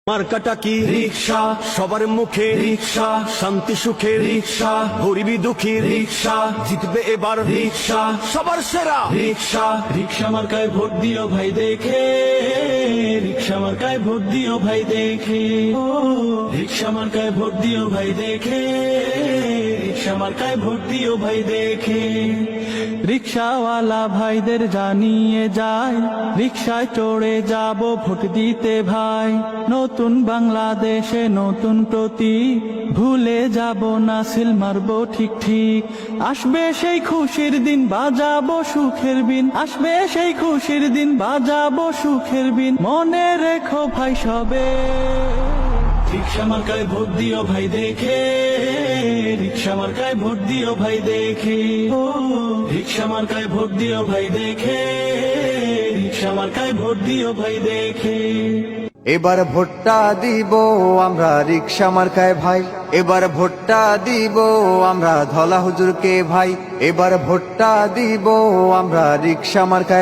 মার্কাটা কি রিক্সা, সবার মুখে রিক্সা, শান্তি সুখে রিক্সা, গরিবি দুঃখী রিক্সা, জিতবে এবার রিক্সা, সবার সেরা রিক্সা। রিক্সা মার্কায় ভোট দিও ভাই দেখে, রিক্সা মার্কায় ভোট দিও ভাই দেখে, রিক্সা মার্কায় ভোট দিও ভাই দেখে, রিক্সা মার্কায় ভোট দিও ভাই দেখে। রিক্সাওয়ালা ভাইদের জানিয়ে যায়, রিক্সায় চড়ে যাব ভোট দিতে ভাই। নতুন বাংলাদেশে নতুন প্রতীক, ভুলে যাব না সিল মারবো ঠিক ঠিক। আসবে সেই খুশির দিন, বাজাবো সুখের বিন, আসবে সেই খুশির দিন, বাজাবো সুখের বিন, মনে রেখো ভাই সবে। রিক্সা মার্কায় ভোট দিও ভাই দেখে, রিক্সা মার্কায় ভোট দিও ভাই দেখে, রিক্সা মার্কায় ভোট দিও ভাই দেখে, রিক্সা মার্কায় ভোট দিও ভাই দেখে। এবার ভোটটা দিব আমরা রিক্সা মার্কায় ভাই, এবার ভোটটা দিব আমরা ধলা হুজুরকে ভাই, এবার ভোটটা দিব আমরা রিক্সা মার্কায়।